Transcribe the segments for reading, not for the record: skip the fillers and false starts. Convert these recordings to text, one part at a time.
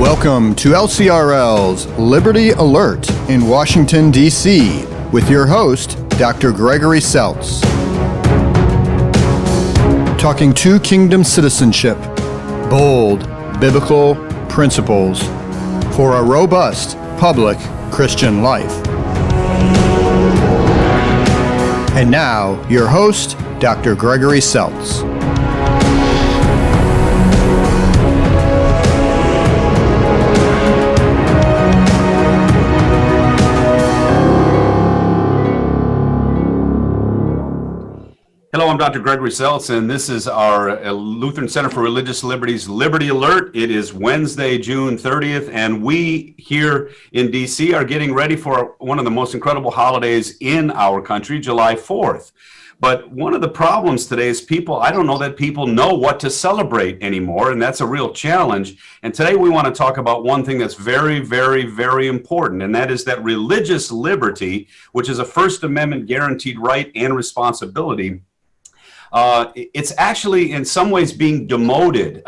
Welcome to LCRL's Liberty Alert in Washington, D.C. with your host, Dr. Gregory Seltz. Talking two kingdom citizenship, bold biblical principles for a robust public Christian life. And now, your host, Dr. Gregory Seltz. Hello, I'm Dr. Gregory Seltz, and this is our Lutheran Center for Religious Liberty's Liberty Alert. It is Wednesday, June 30th, and we here in D.C. are getting ready for one of the most incredible holidays in our country, July 4th. But one of the problems today is I don't know that people know what to celebrate anymore, and that's a real challenge. And today we want to talk about one thing that's very, very, very important, and that is that religious liberty, which is a First Amendment guaranteed right and responsibility, it's actually in some ways being demoted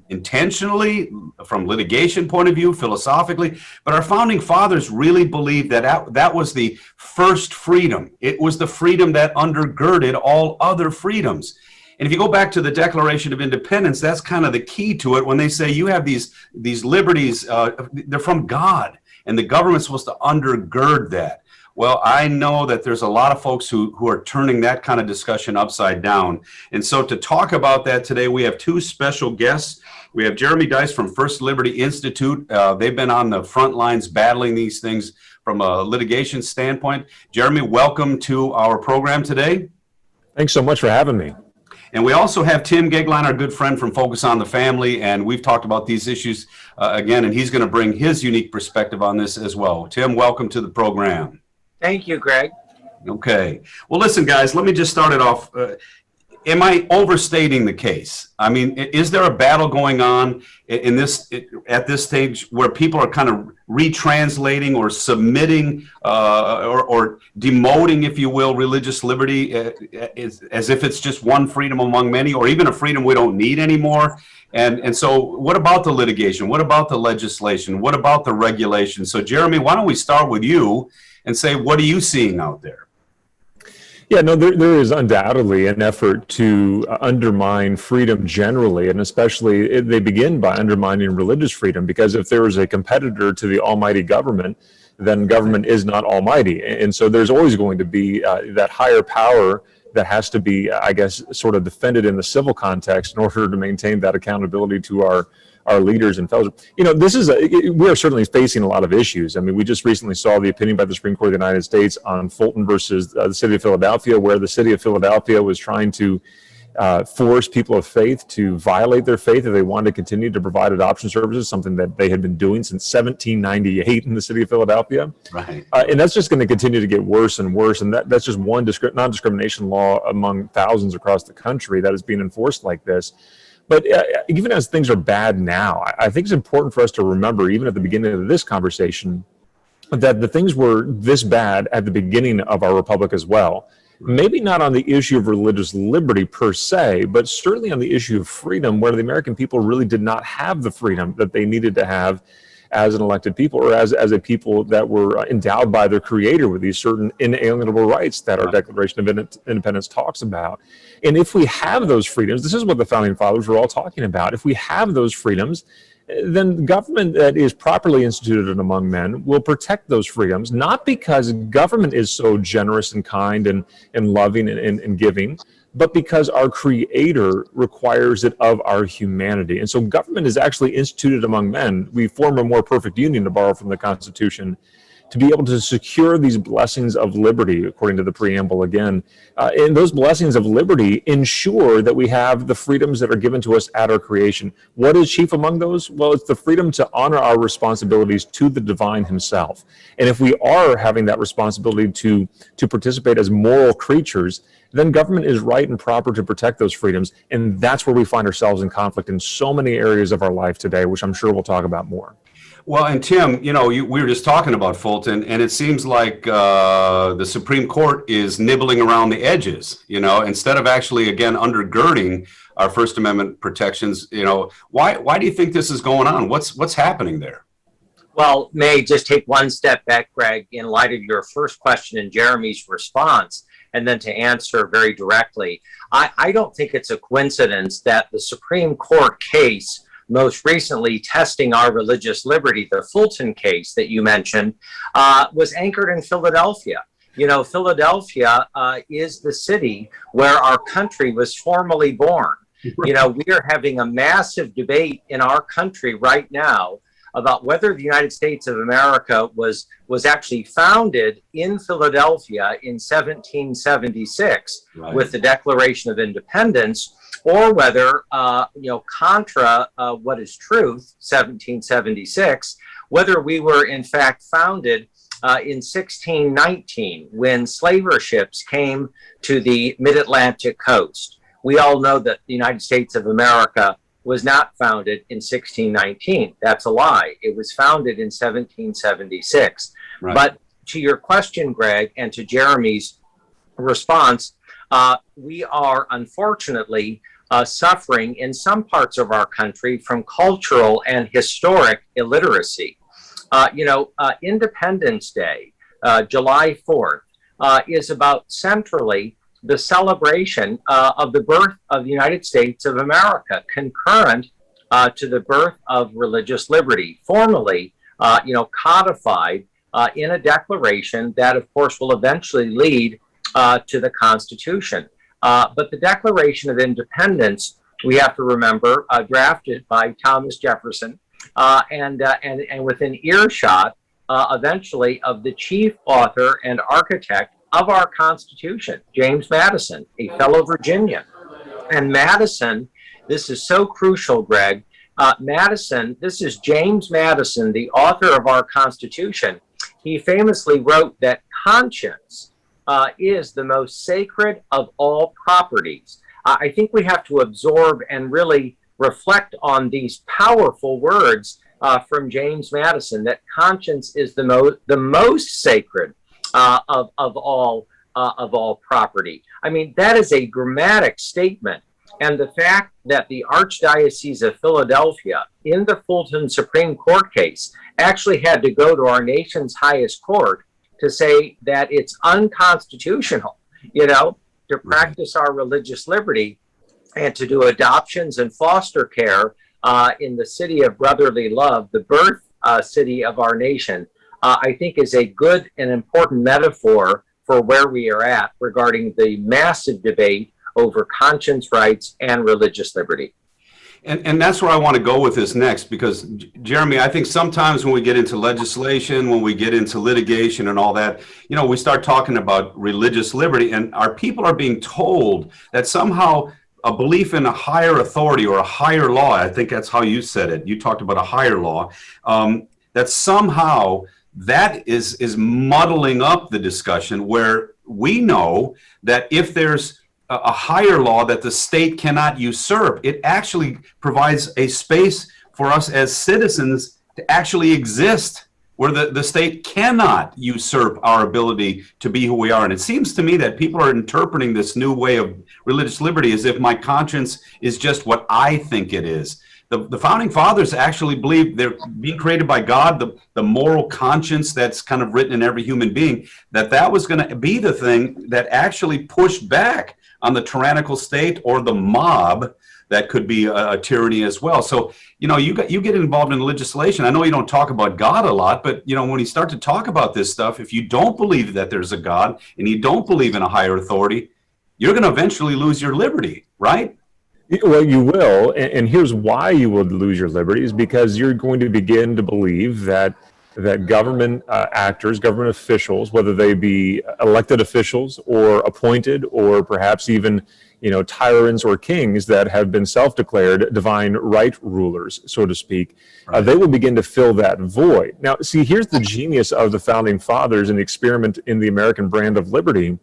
intentionally from litigation point of view, philosophically, but our founding fathers really believed that that was the first freedom. It was the freedom that undergirded all other freedoms. And if you go back to the Declaration of Independence, that's kind of the key to it when they say you have these liberties, they're from God, and the government's supposed to undergird that. Well, I know that there's a lot of folks who are turning that kind of discussion upside down. And so to talk about that today, we have two special guests. We have Jeremy Dys from First Liberty Institute. They've been on the front lines battling these things from a litigation standpoint. Jeremy, welcome to our program today. Thanks so much for having me. And we also have Tim Goeglein, our good friend from Focus on the Family, and we've talked about these issues again, and he's going to bring his unique perspective on this as well. Tim, welcome to the program. Thank you, Greg. Okay. Well, listen, guys, let me just start it off. Am I overstating the case? I mean, is there a battle going on at this stage where people are kind of retranslating or submitting or demoting, if you will, religious liberty as if it's just one freedom among many, or even a freedom we don't need anymore? And so what about the litigation? What about the legislation? What about the regulation? So, Jeremy, why don't we start with you and say, what are you seeing out there? Yeah, no, there is undoubtedly an effort to undermine freedom generally, and especially they begin by undermining religious freedom, because if there is a competitor to the almighty government, then government is not almighty. And so there's always going to be that higher power that has to be, I guess, sort of defended in the civil context in order to maintain that accountability to our leaders and fellowship. You know, we are certainly facing a lot of issues. I mean, we just recently saw the opinion by the Supreme Court of the United States on Fulton versus the city of Philadelphia, where the city of Philadelphia was trying to force people of faith to violate their faith if they wanted to continue to provide adoption services, something that they had been doing since 1798 in the city of Philadelphia. Right. And that's just going to continue to get worse and worse. And that's just one non-discrimination law among thousands across the country that is being enforced like this. But even as things are bad now, I think it's important for us to remember, even at the beginning of this conversation, that the things were this bad at the beginning of our republic as well. Maybe not on the issue of religious liberty per se, but certainly on the issue of freedom, where the American people really did not have the freedom that they needed to have as an elected people, or as a people that were endowed by their creator with these certain inalienable rights that our Declaration of Independence talks about. And if we have those freedoms, this is what the founding fathers were all talking about. If we have those freedoms, then government that is properly instituted among men will protect those freedoms, not because government is so generous and kind and loving and giving, but because our Creator requires it of our humanity. And so government is actually instituted among men. We form a more perfect union, to borrow from the Constitution, to be able to secure these blessings of liberty, according to the preamble again. And those blessings of liberty ensure that we have the freedoms that are given to us at our creation. What is chief among those? Well, it's the freedom to honor our responsibilities to the divine himself. And if we are having that responsibility to participate as moral creatures, then government is right and proper to protect those freedoms. And that's where we find ourselves in conflict in so many areas of our life today, which I'm sure we'll talk about more. Well, and Tim, you know, we were just talking about Fulton, and it seems like the Supreme Court is nibbling around the edges, you know, instead of actually, again, undergirding our First Amendment protections. Why do you think this is going on? What's happening there? Well, may just take one step back, Greg, in light of your first question and Jeremy's response, and then to answer very directly. I don't think it's a coincidence that the Supreme Court case most recently testing our religious liberty, the Fulton case that you mentioned, was anchored in Philadelphia. Philadelphia is the city where our country was formally born. We are having a massive debate in our country right now about whether the United States of America was actually founded in Philadelphia in 1776 with the Declaration of Independence, or whether, contra what is truth, 1776, whether we were in fact founded in 1619 when slaver ships came to the mid-Atlantic coast. We all know that the United States of America was not founded in 1619. That's a lie. It was founded in 1776. Right. But to your question, Greg, and to Jeremy's response, we are unfortunately suffering in some parts of our country from cultural and historic illiteracy. Independence Day, July 4th, is about centrally the celebration of the birth of the United States of America, concurrent to the birth of religious liberty, formally, codified in a declaration that, of course, will eventually lead to the Constitution. But the Declaration of Independence, we have to remember, drafted by Thomas Jefferson, and within earshot, eventually, of the chief author and architect of our Constitution, James Madison, a fellow Virginian. And Madison, this is so crucial, Greg, this is James Madison, the author of our Constitution. He famously wrote that conscience is the most sacred of all properties. I think we have to absorb and really reflect on these powerful words from James Madison, that conscience is the most sacred of all property. I mean, that is a dramatic statement. And the fact that the Archdiocese of Philadelphia, in the Fulton Supreme Court case, actually had to go to our nation's highest court to say that it's unconstitutional, to practice our religious liberty and to do adoptions and foster care in the city of brotherly love, the birth city of our nation, I think is a good and important metaphor for where we are at regarding the massive debate over conscience rights and religious liberty. And that's where I want to go with this next, because Jeremy, I think sometimes when we get into legislation, when we get into litigation and all that, we start talking about religious liberty, and our people are being told that somehow a belief in a higher authority or a higher law, I think that's how you said it. You talked about a higher law, that somehow that is muddling up the discussion, where we know that if there's a higher law that the state cannot usurp, it actually provides a space for us as citizens to actually exist, where the state cannot usurp our ability to be who we are. And it seems to me that people are interpreting this new way of religious liberty as if my conscience is just what I think it is. The founding fathers actually believed they're being created by God, the moral conscience that's kind of written in every human being, that was going to be the thing that actually pushed back on the tyrannical state or the mob that could be a tyranny as well. So, you get involved in legislation. I know you don't talk about God a lot, but, when you start to talk about this stuff, if you don't believe that there's a God and you don't believe in a higher authority, you're going to eventually lose your liberty, right? Well, you will, and here's why you will lose your liberty, is because you're going to begin to believe that government actors, government officials, whether they be elected officials or appointed, or perhaps even tyrants or kings that have been self-declared divine right rulers, so to speak, they will begin to fill that void. Now, see, here's the genius of the founding fathers and the experiment in the American brand of liberty.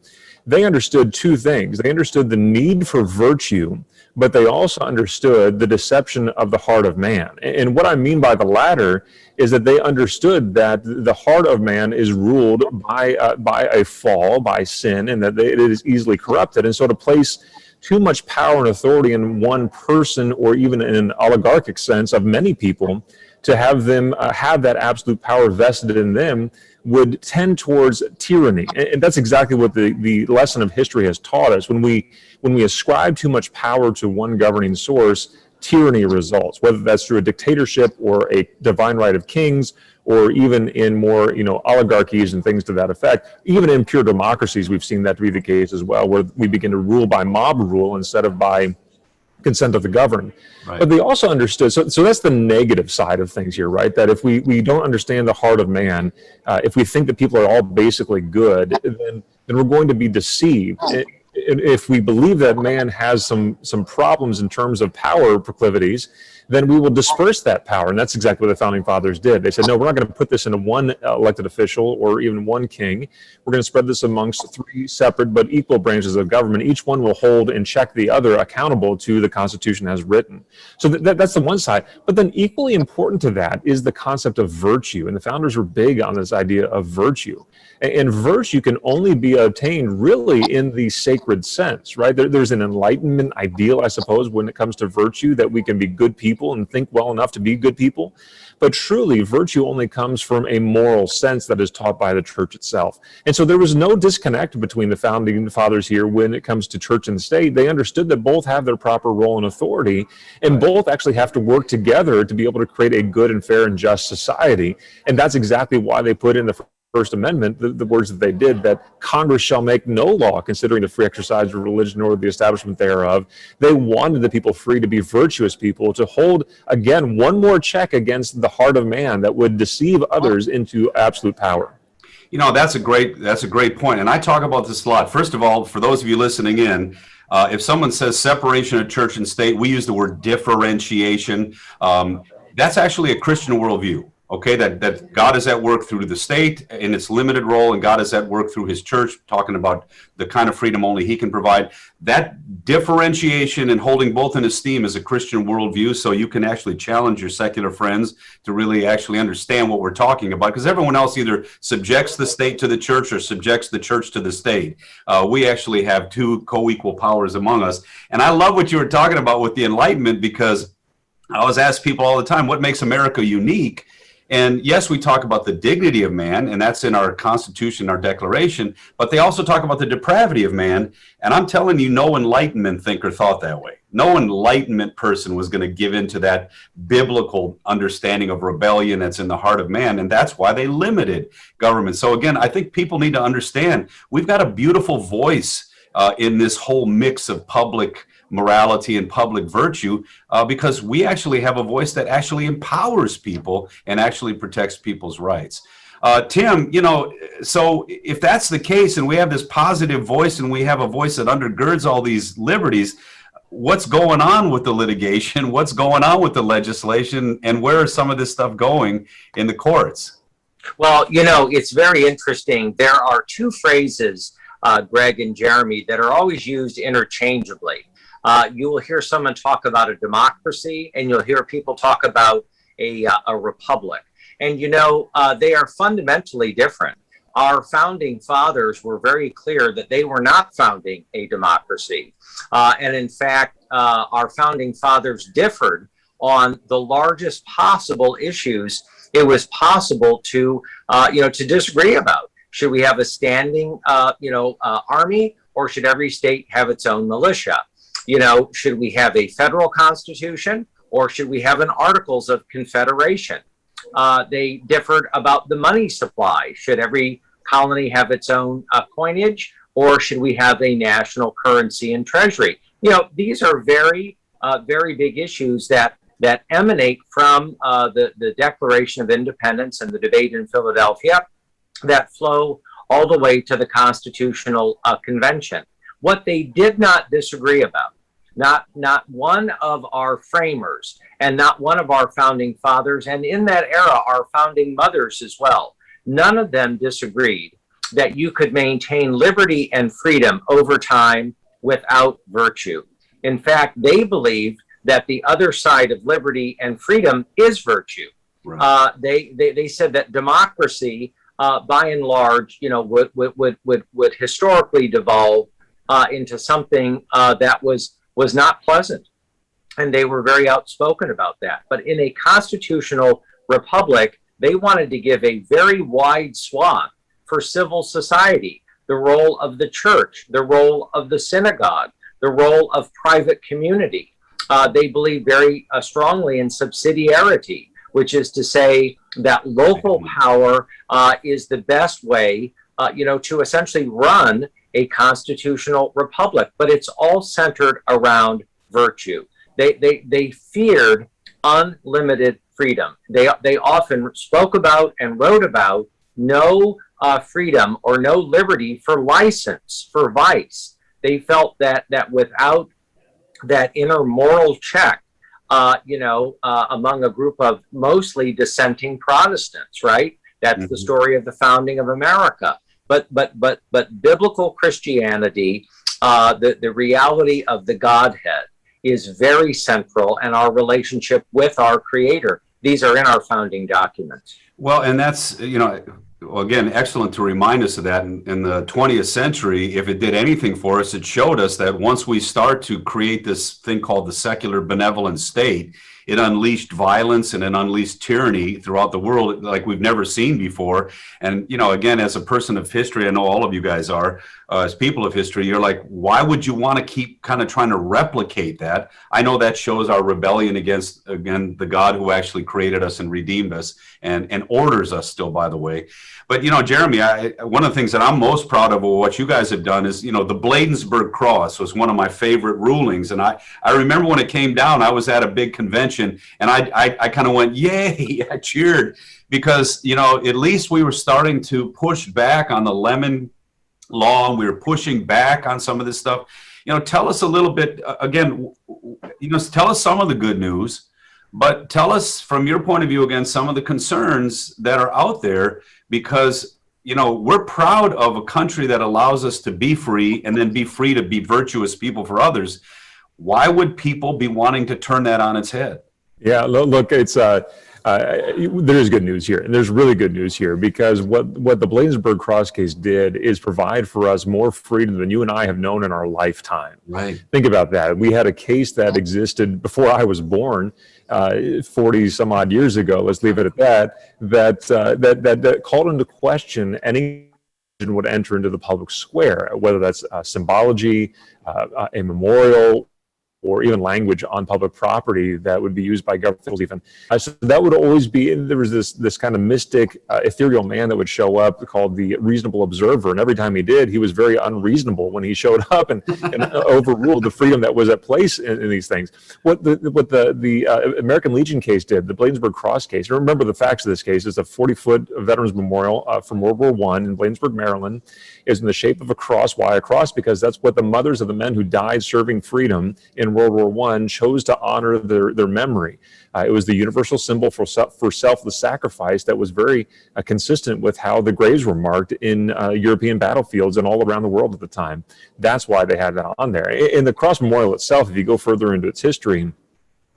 They understood two things. They understood the need for virtue, but they also understood the deception of the heart of man. And what I mean by the latter is that they understood that the heart of man is ruled by a fall, by sin, and that it is easily corrupted. And so to place too much power and authority in one person, or even in an oligarchic sense of many people, to have them have that absolute power vested in them would tend towards tyranny. And that's exactly what the lesson of history has taught us. When we ascribe too much power to one governing source, tyranny results, whether that's through a dictatorship or a divine right of kings, or even in more, oligarchies and things to that effect. Even in pure democracies, we've seen that to be the case as well, where we begin to rule by mob rule instead of by consent of the governed. Right. But they also understood, so that's the negative side of things here, right? That if we don't understand the heart of man, if we think that people are all basically good, then we're going to be deceived. If we believe that man has some problems in terms of power proclivities, then we will disperse that power. And that's exactly what the founding fathers did. They said, no, we're not going to put this into one elected official or even one king. We're going to spread this amongst three separate but equal branches of government. Each one will hold and check the other accountable to the Constitution as written. So that's the one side. But then equally important to that is the concept of virtue. And the founders were big on this idea of virtue. And virtue can only be obtained really in the sacred sense, right? There's an enlightenment ideal, I suppose, when it comes to virtue, that we can be good people and think well enough to be good people. But truly, virtue only comes from a moral sense that is taught by the church itself. And so there was no disconnect between the founding fathers here when it comes to church and state. They understood that both have their proper role and authority, and both actually have to work together to be able to create a good and fair and just society. And that's exactly why they put in the First Amendment, the words that they did, that Congress shall make no law considering the free exercise of religion or the establishment thereof. They wanted the people free to be virtuous people, to hold, again, one more check against the heart of man that would deceive others into absolute power. That's a great point. And I talk about this a lot. First of all, for those of you listening in, if someone says separation of church and state, we use the word differentiation. That's actually a Christian worldview. Okay, that God is at work through the state in its limited role, and God is at work through his church, talking about the kind of freedom only he can provide. That differentiation and holding both in esteem is a Christian worldview, so you can actually challenge your secular friends to really actually understand what we're talking about, because everyone else either subjects the state to the church or subjects the church to the state. We actually have two co-equal powers among us. And I love what you were talking about with the Enlightenment, because I always ask people all the time, what makes America unique? And yes, we talk about the dignity of man, and that's in our Constitution, our Declaration, but they also talk about the depravity of man. And I'm telling you, no Enlightenment thinker thought that way. No Enlightenment person was going to give into that biblical understanding of rebellion that's in the heart of man, and that's why they limited government. So again, I think people need to understand we've got a beautiful voice in this whole mix of public morality and public virtue, because we actually have a voice that actually empowers people and actually protects people's rights. Tim, so if that's the case and we have this positive voice and we have a voice that undergirds all these liberties, what's going on with the litigation? What's going on with the legislation? And where is some of this stuff going in the courts? Well, it's very interesting. There are two phrases, Greg and Jeremy, that are always used interchangeably. You will hear someone talk about a democracy, and you'll hear people talk about a republic. And, they are fundamentally different. Our founding fathers were very clear that they were not founding a democracy. And in fact, our founding fathers differed on the largest possible issues it was possible to disagree about. Should we have a standing, army, or should every state have its own militia? Should we have a federal constitution, or should we have an Articles of Confederation? They differed about the money supply. Should every colony have its own coinage, or should we have a national currency and treasury? These are very, very big issues that emanate from the Declaration of Independence and the debate in Philadelphia, that flow all the way to the Constitutional Convention. What they did not disagree about, not one of our framers and not one of our founding fathers, and in that era, our founding mothers as well, none of them disagreed that you could maintain liberty and freedom over time without virtue. In fact, they believed that the other side of liberty and freedom is virtue. Right. They said that democracy, by and large, would historically devolve into something that was not pleasant. And they were very outspoken about that. But in a constitutional republic, they wanted to give a very wide swath for civil society, the role of the church, the role of the synagogue, the role of private community. They believe very strongly in subsidiarity, which is to say that local power is the best way, to essentially run a constitutional republic. But it's all centered around virtue. They feared unlimited freedom. They often spoke about and wrote about no freedom or no liberty for license, for vice. They felt that without that inner moral check, among a group of mostly dissenting Protestants, right? That's the story of the founding of America. But biblical Christianity, the reality of the Godhead, is very central, and our relationship with our Creator. These are in our founding documents. Well, and that's, again, excellent to remind us of that. In the 20th century, if it did anything for us, it showed us that once we start to create this thing called the secular benevolent state, it unleashed violence and it unleashed tyranny throughout the world like we've never seen before. And, again, as a person of history, I know all of you guys are, as people of history, you're like, why would you want to keep kind of trying to replicate that? I know that shows our rebellion against, again, the God who actually created us and redeemed us and orders us still, by the way. But, Jeremy, one of the things that I'm most proud of what you guys have done is, the Bladensburg Cross was one of my favorite rulings. And I remember when it came down, I was at a big convention and I kind of went, yay, I cheered because, at least we were starting to push back on the Lemon Law. And we were pushing back on some of this stuff. Tell us a little bit, again, tell us some of the good news, but tell us from your point of view, again, some of the concerns that are out there. Because, we're proud of a country that allows us to be free and then be free to be virtuous people for others. Why would people be wanting to turn that on its head? Yeah, look, it's there's good news here, and there's really good news here because what the Bladensburg Cross case did is provide for us more freedom than you and I have known in our lifetime. Right. Think about that. We had a case that existed before I was born, 40 some odd years ago. Let's leave it at that. That called into question any would enter into the public square, whether that's symbology, a memorial, or even language on public property that would be used by government officials even. So that would always be, there was this kind of mystic, ethereal man that would show up called the reasonable observer. And every time he did, he was very unreasonable when he showed up and overruled the freedom that was at place in these things. What the American Legion case did, the Bladensburg Cross case, remember the facts of this case, is a 40-foot Veterans Memorial from World War I in Bladensburg, Maryland, is in the shape of a cross. Why a cross? Because that's what the mothers of the men who died serving freedom in World War I chose to honor their memory. It was the universal symbol for selfless sacrifice that was very consistent with how the graves were marked in European battlefields and all around the world at the time. That's why they had that on there. In the Cross Memorial itself, if you go further into its history,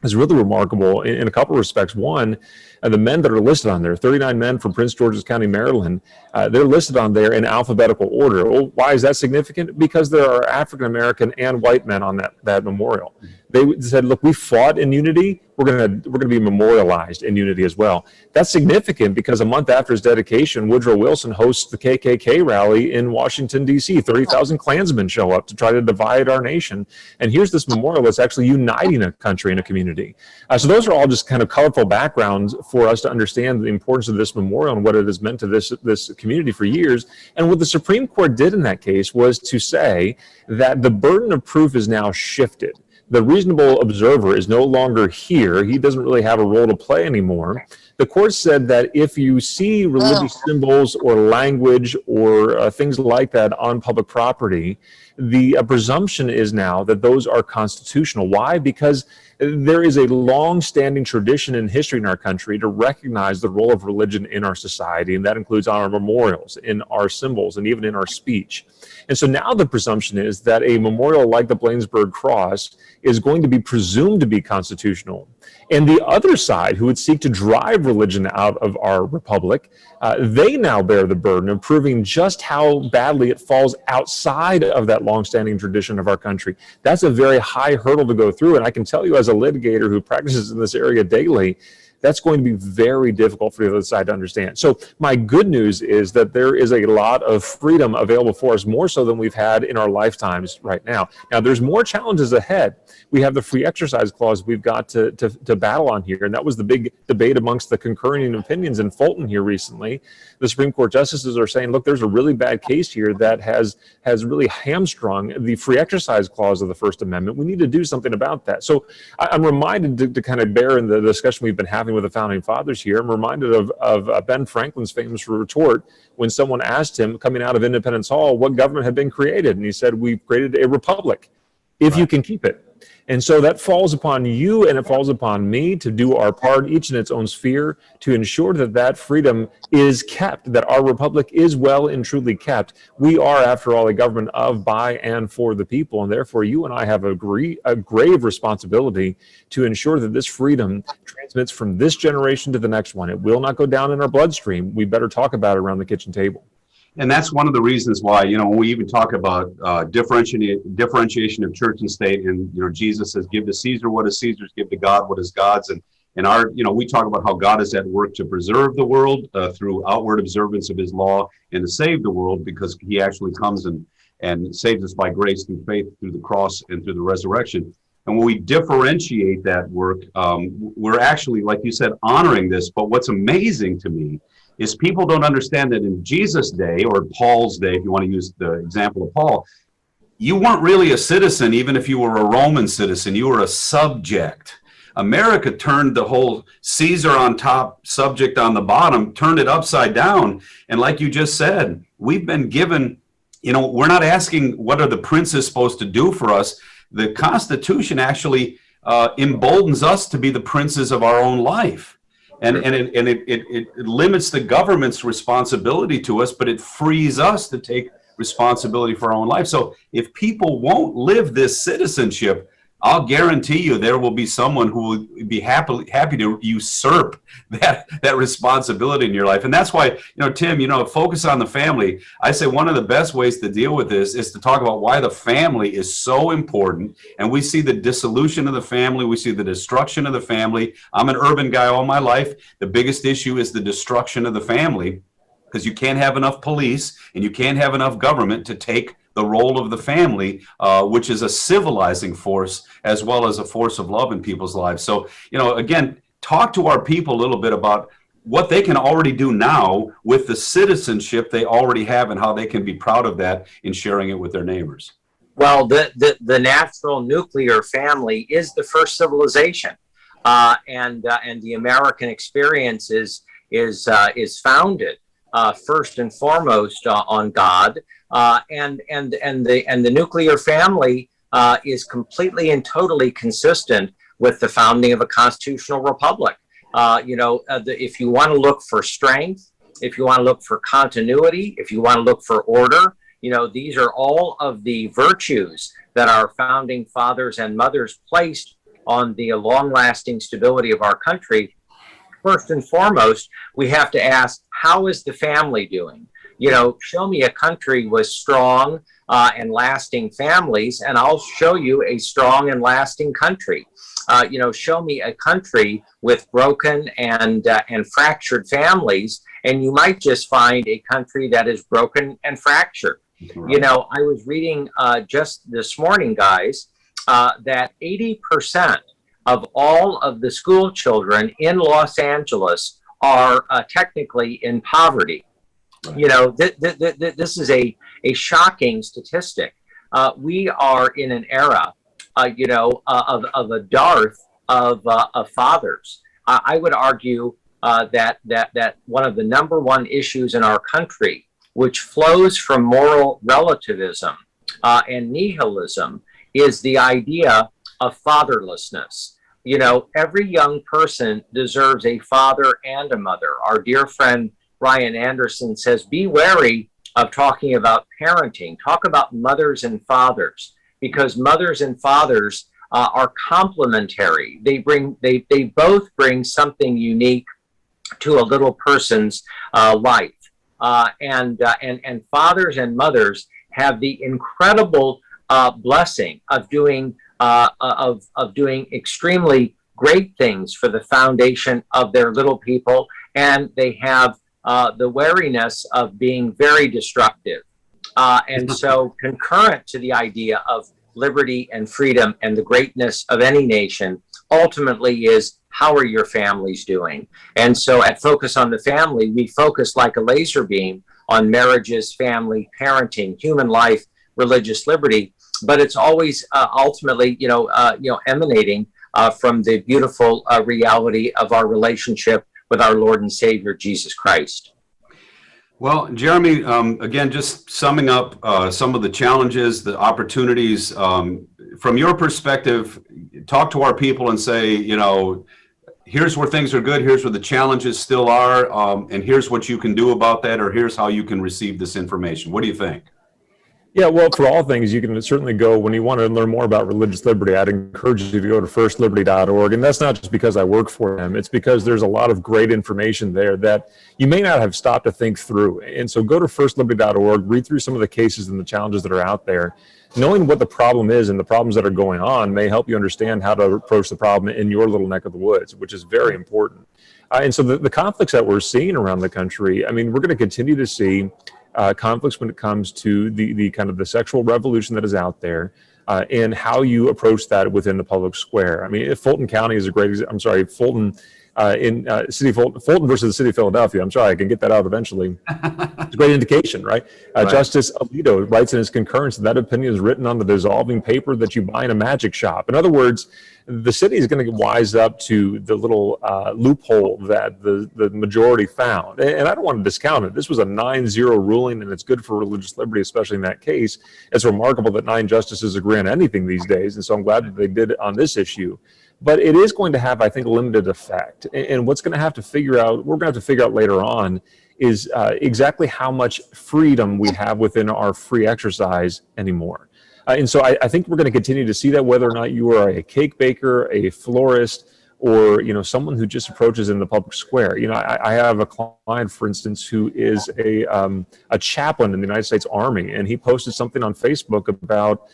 is really remarkable in a couple of respects. One, the men that are listed on there, 39 men from Prince George's County, Maryland, they're listed on there in alphabetical order. Well, why is that significant? Because there are African American and white men on that memorial. They said, look, we fought in unity. We're gonna be memorialized in unity as well. That's significant because a month after his dedication, Woodrow Wilson hosts the KKK rally in Washington, D.C. 30,000 Klansmen show up to try to divide our nation. And here's this memorial that's actually uniting a country and a community. So those are all just kind of colorful backgrounds for us to understand the importance of this memorial and what it has meant to this community for years. And what the Supreme Court did in that case was to say that the burden of proof is now shifted. The reasonable observer is no longer here. He doesn't really have a role to play anymore. The court said that if you see religious symbols or language or things like that on public property, the presumption is now that those are constitutional. Why? Because there is a long-standing tradition in history in our country to recognize the role of religion in our society, and that includes on our memorials, in our symbols, and even in our speech. And so now the presumption is that a memorial like the Bladensburg Cross is going to be presumed to be constitutional. And the other side, who would seek to drive religion out of our republic, they now bear the burden of proving just how badly it falls outside of that longstanding tradition of our country. That's a very high hurdle to go through. And I can tell you, as a litigator who practices in this area daily, that's going to be very difficult for the other side to understand. So my good news is that there is a lot of freedom available for us, more so than we've had in our lifetimes right now. Now, there's more challenges ahead. We have the free exercise clause we've got to battle on here, and that was the big debate amongst the concurring opinions in Fulton here recently. The Supreme Court justices are saying, look, there's a really bad case here that has really hamstrung the free exercise clause of the First Amendment. We need to do something about that. So I'm reminded to kind of bear in the discussion we've been having with the Founding Fathers here, I'm reminded of Ben Franklin's famous retort when someone asked him, coming out of Independence Hall, what government had been created. And he said, we've created a republic, if you can keep it. And so that falls upon you and it falls upon me to do our part, each in its own sphere, to ensure that that freedom is kept, that our republic is well and truly kept. We are, after all, a government of, by, and for the people. And therefore, you and I have a grave responsibility to ensure that this freedom transmits from this generation to the next one. It will not go down in our bloodstream. We better talk about it around the kitchen table. And that's one of the reasons why, when we even talk about differentiation of church and state, and, Jesus says, give to Caesar what is Caesar's, give to God what is God's. And our, we talk about how God is at work to preserve the world through outward observance of his law and to save the world, because he actually comes and saves us by grace through faith, through the cross and through the resurrection. And when we differentiate that work, we're actually, like you said, honoring this. But what's amazing to me is people don't understand that in Jesus' day, or Paul's day, if you want to use the example of Paul, you weren't really a citizen, even if you were a Roman citizen. You were a subject. America turned the whole Caesar on top, subject on the bottom, turned it upside down. And like you just said, we've been given, we're not asking what are the princes supposed to do for us. The Constitution actually emboldens us to be the princes of our own life. And it limits the government's responsibility to us, but it frees us to take responsibility for our own life. So if people won't live this citizenship, I'll guarantee you there will be someone who will be happy to usurp that responsibility in your life. And that's why, Tim, focus on the family. I say one of the best ways to deal with this is to talk about why the family is so important. And we see the dissolution of the family. We see the destruction of the family. I'm an urban guy all my life. The biggest issue is the destruction of the family, because you can't have enough police and you can't have enough government to take the role of the family, which is a civilizing force as well as a force of love in people's lives. So, again, talk to our people a little bit about what they can already do now with the citizenship they already have and how they can be proud of that in sharing it with their neighbors. Well, the natural nuclear family is the first civilization, and the American experience is founded first and foremost on God, and the nuclear family is completely and totally consistent with the founding of a constitutional republic. If you want to look for strength, if you want to look for continuity, if you want to look for order, these are all of the virtues that our founding fathers and mothers placed on the long-lasting stability of our country. First and foremost, we have to ask, how is the family doing? Show me a country with strong and lasting families, and I'll show you a strong and lasting country. Show me a country with broken and fractured families, and you might just find a country that is broken and fractured. Right. I was reading just this morning, guys, that 80% of all of the school children in Los Angeles are technically in poverty. This is a shocking statistic. We are in an era, of a dearth of fathers. I would argue that one of the number one issues in our country, which flows from moral relativism and nihilism, is the idea of fatherlessness. Every young person deserves a father and a mother. Our dear friend Ryan Anderson says, be wary of talking about parenting. Talk about mothers and fathers, because mothers and fathers are complementary. They both bring something unique to a little person's life. And fathers and mothers have the incredible blessing of doing extremely great things for the foundation of their little people, and they have the wariness of being very destructive. And so, concurrent to the idea of liberty and freedom and the greatness of any nation, ultimately is, how are your families doing? And so at Focus on the Family, we focus like a laser beam on marriages, family, parenting, human life, religious liberty, but it's always ultimately, emanating from the beautiful reality of our relationship with our Lord and Savior, Jesus Christ. Well, Jeremy, again, just summing up some of the challenges, the opportunities, from your perspective, talk to our people and say, here's where things are good, here's where the challenges still are, and here's what you can do about that, or here's how you can receive this information. What do you think? Yeah, well, for all things, you can certainly go, when you want to learn more about religious liberty, I'd encourage you to go to firstliberty.org. And that's not just because I work for them. It's because there's a lot of great information there that you may not have stopped to think through. And so go to firstliberty.org, read through some of the cases and the challenges that are out there. Knowing what the problem is and the problems that are going on may help you understand how to approach the problem in your little neck of the woods, which is very important. And so the conflicts that we're seeing around the country, I mean, we're going to continue to see conflicts when it comes to the kind of the sexual revolution that is out there, and how you approach that within the public square. I mean, Fulton County is a great example. I'm sorry, Fulton Fulton versus the city of Philadelphia. I'm sorry, I can get that out eventually. It's a great indication, right? Right. Justice Alito writes in his concurrence that opinion is written on the dissolving paper that you buy in a magic shop. In other words, the city is going to wise up to the little loophole that the majority found. And I don't want to discount it. This was a 9-0 ruling, and it's good for religious liberty, especially in that case. It's remarkable that 9 justices agree on anything these days, and so I'm glad that they did on this issue. But it is going to have, I think, limited effect. And what's going to have to figure out, we're going to have to figure out later on, is exactly how much freedom we have within our free exercise anymore. And so I think we're going to continue to see that, whether or not you are a cake baker, a florist, or someone who just approaches in the public square. I have a client, for instance, who is a chaplain in the United States Army, and he posted something on Facebook about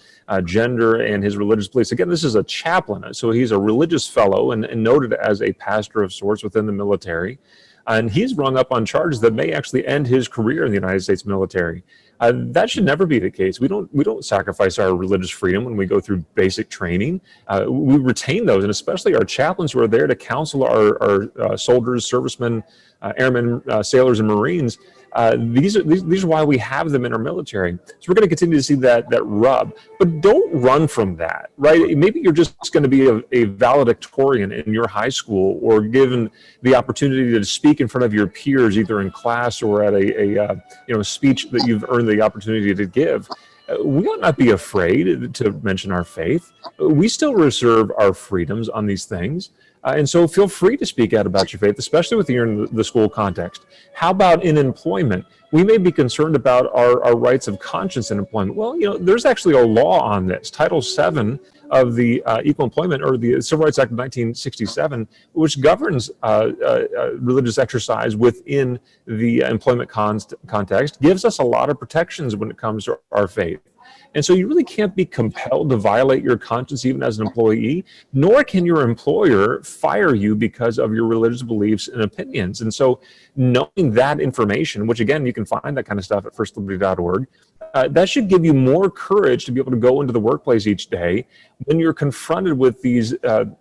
gender and his religious beliefs. Again, this is a chaplain, so he's a religious fellow and noted as a pastor of sorts within the military. And he's rung up on charges that may actually end his career in the United States military. That should never be the case. We don't sacrifice our religious freedom when we go through basic training. We retain those, and especially our chaplains who are there to counsel our soldiers, servicemen, airmen, sailors, and Marines. These are why we have them in our military. So we're going to continue to see that rub, but don't run from that, right? Maybe you're just going to be a valedictorian in your high school, or given the opportunity to speak in front of your peers, either in class or at a speech that you've earned the opportunity to give. We ought not be afraid to mention our faith. We still reserve our freedoms on these things. And so feel free to speak out about your faith, especially if you're in the school context. How about in employment? We may be concerned about our rights of conscience in employment. Well, there's actually a law on this. Title VII of the Equal Employment, or the Civil Rights Act of 1967, which governs religious exercise within the employment context, gives us a lot of protections when it comes to our faith. And so you really can't be compelled to violate your conscience even as an employee, nor can your employer fire you because of your religious beliefs and opinions. And so knowing that information, which again, you can find that kind of stuff at firstliberty.org, that should give you more courage to be able to go into the workplace each day when you're confronted with these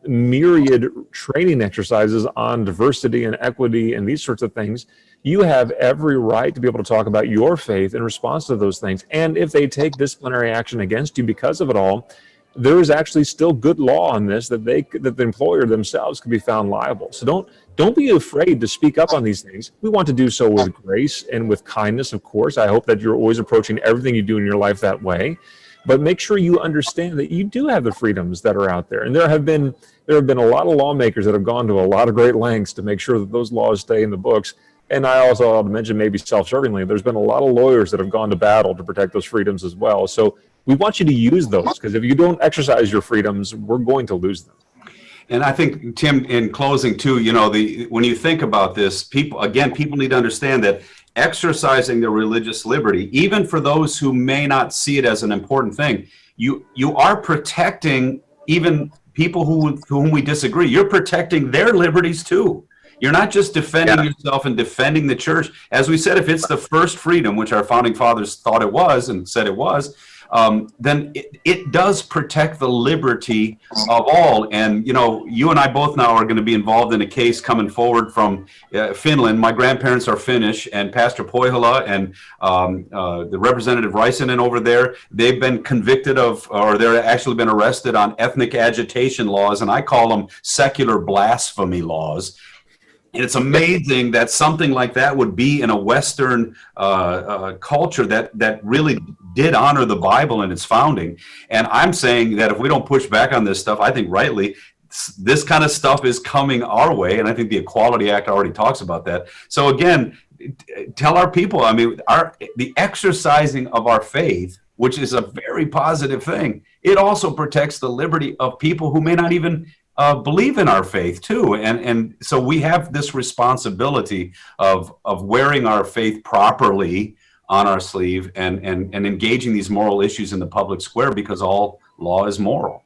myriad training exercises on diversity and equity and these sorts of things. You have every right to be able to talk about your faith in response to those things. And if they take disciplinary action against you because of it all, there is actually still good law on this that the employer themselves could be found liable. So don't be afraid to speak up on these things. We want to do so with grace and with kindness, of course. I hope that you're always approaching everything you do in your life that way. But make sure you understand that you do have the freedoms that are out there. And there have been a lot of lawmakers that have gone to a lot of great lengths to make sure that those laws stay in the books. And I also ought to mention, maybe self-servingly, there's been a lot of lawyers that have gone to battle to protect those freedoms as well. So we want you to use those, because if you don't exercise your freedoms, we're going to lose them. And I think, Tim, in closing too, when you think about this, people need to understand that exercising their religious liberty, even for those who may not see it as an important thing, you are protecting even people whom we disagree. You're protecting their liberties too. You're not just defending yourself and defending the church. As we said, if it's the first freedom, which our founding fathers thought it was and said it was, then it does protect the liberty of all. And, you and I both now are going to be involved in a case coming forward from Finland. My grandparents are Finnish, and Pastor Pohjola and the Representative Räisänen over there, they've been convicted of, or they're actually been arrested on ethnic agitation laws, and I call them secular blasphemy laws. And it's amazing that something like that would be in a Western culture that really did honor the Bible and its founding. And I'm saying that if we don't push back on this stuff, I think rightly, this kind of stuff is coming our way. And I think the Equality Act already talks about that. So again, tell our people, the exercising of our faith, which is a very positive thing, it also protects the liberty of people who may not even believe in our faith too, and so we have this responsibility of wearing our faith properly on our sleeve and engaging these moral issues in the public square, because all law is moral.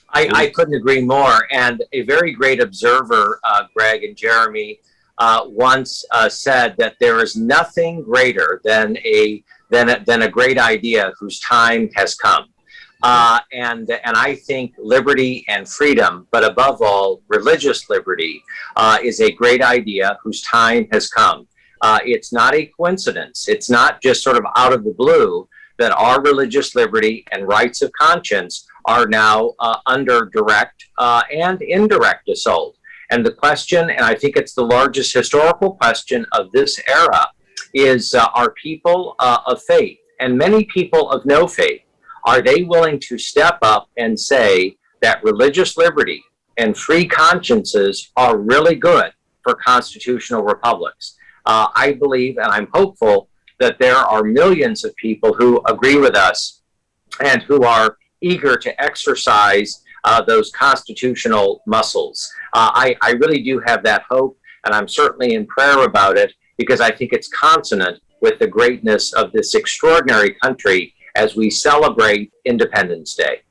I couldn't agree more. And a very great observer, Greg and Jeremy, once said that there is nothing greater than a great idea whose time has come. And I think liberty and freedom, but above all, religious liberty, is a great idea whose time has come. It's not a coincidence. It's not just sort of out of the blue that our religious liberty and rights of conscience are now under direct and indirect assault. And the question, and I think it's the largest historical question of this era, is are people of faith, and many people of no faith, are they willing to step up and say that religious liberty and free consciences are really good for constitutional republics? I believe, and I'm hopeful, that there are millions of people who agree with us and who are eager to exercise those constitutional muscles. I really do have that hope, and I'm certainly in prayer about it, because I think it's consonant with the greatness of this extraordinary country as we celebrate Independence Day.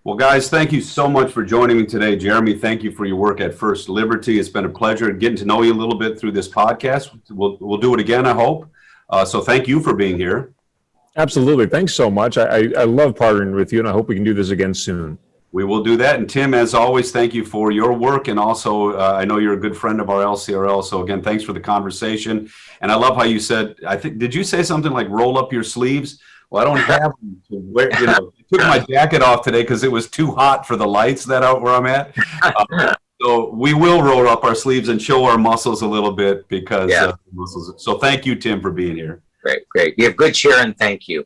Well, guys, thank you so much for joining me today. Jeremy, thank you for your work at First Liberty. It's been a pleasure getting to know you a little bit through this podcast. We'll do it again, I hope. So thank you for being here. Absolutely. Thanks so much. I love partnering with you, and I hope we can do this again soon. We will do that. And Tim, as always, thank you for your work. And also, I know you're a good friend of our LCRL. So again, thanks for the conversation. And I love how you said, did you say something like roll up your sleeves? Well, I don't have them to wear, I took my jacket off today because it was too hot for the lights that out where I'm at. So we will roll up our sleeves and show our muscles a little bit because muscles. So thank you, Tim, for being here. Great. You have good cheer, and thank you.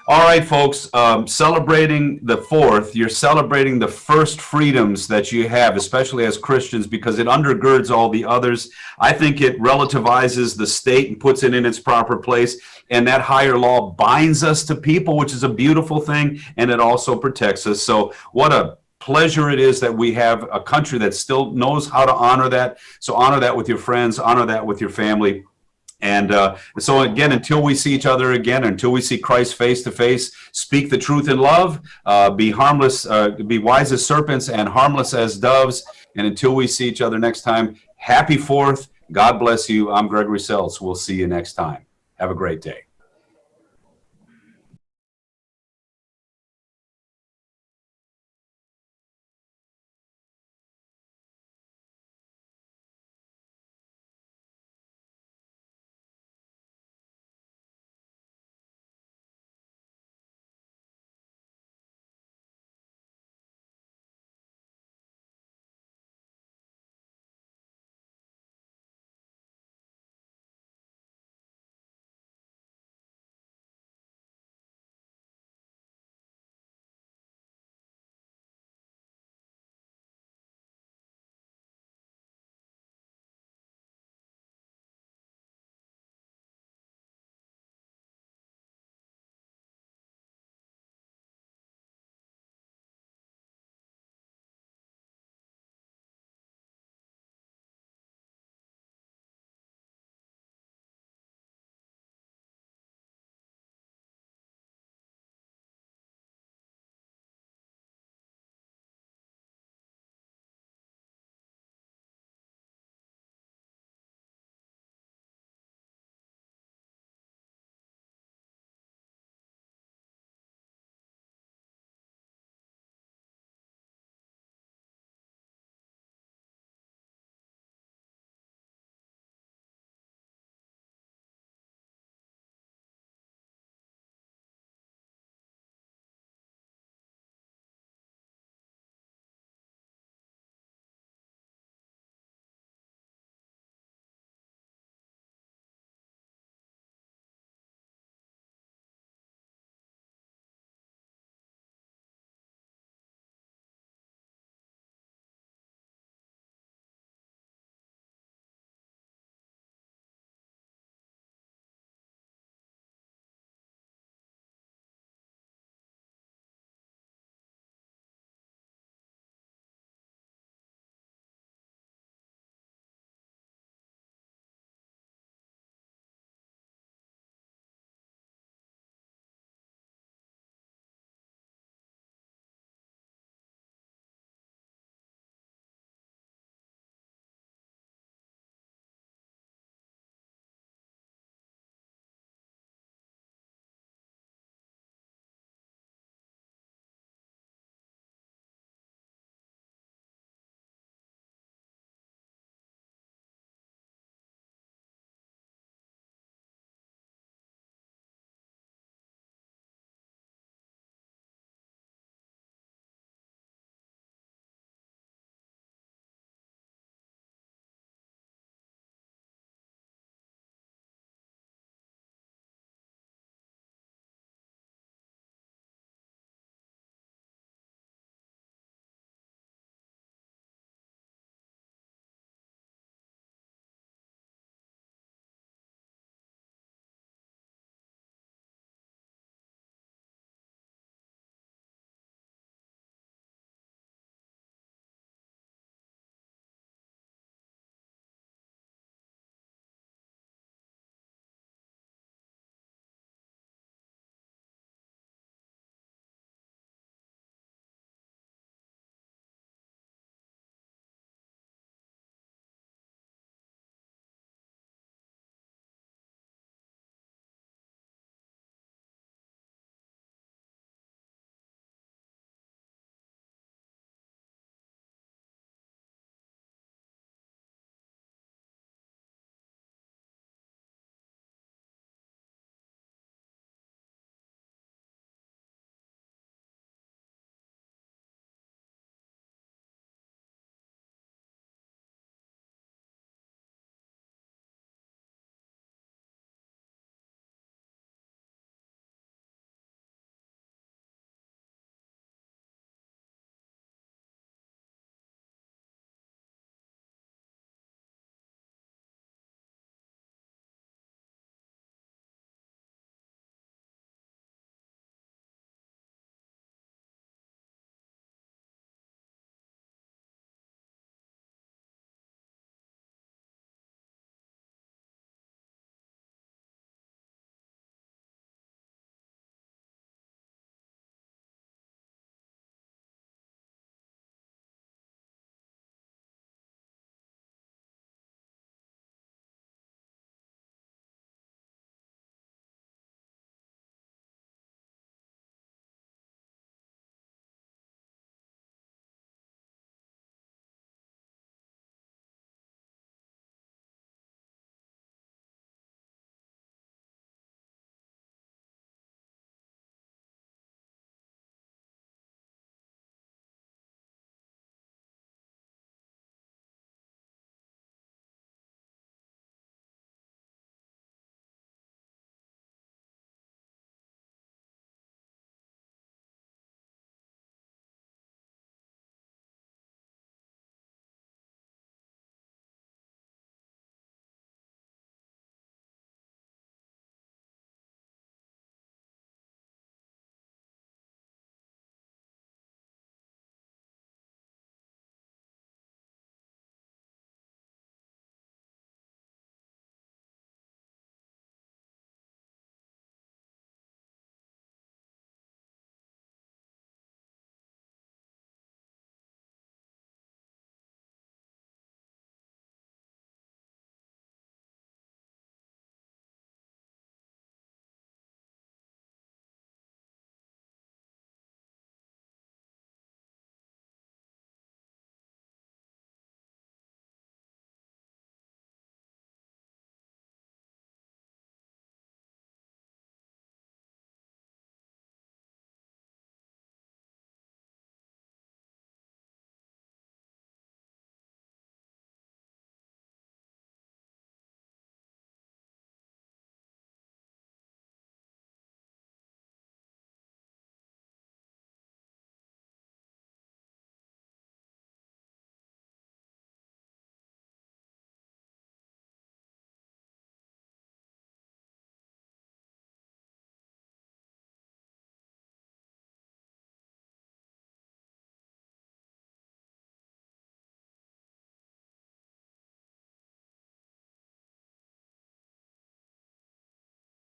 All right, folks, celebrating the 4th, you're celebrating the first freedoms that you have, especially as Christians, because it undergirds all the others. I think it relativizes the state and puts it in its proper place. And that higher law binds us to people, which is a beautiful thing. And it also protects us. So what a pleasure it is that we have a country that still knows how to honor that. So honor that with your friends, honor that with your family. And so again, until we see each other again, until we see Christ face to face, speak the truth in love, be harmless, be wise as serpents and harmless as doves. And until we see each other next time, happy 4th. God bless you. I'm Gregory Seltz. We'll see you next time. Have a great day.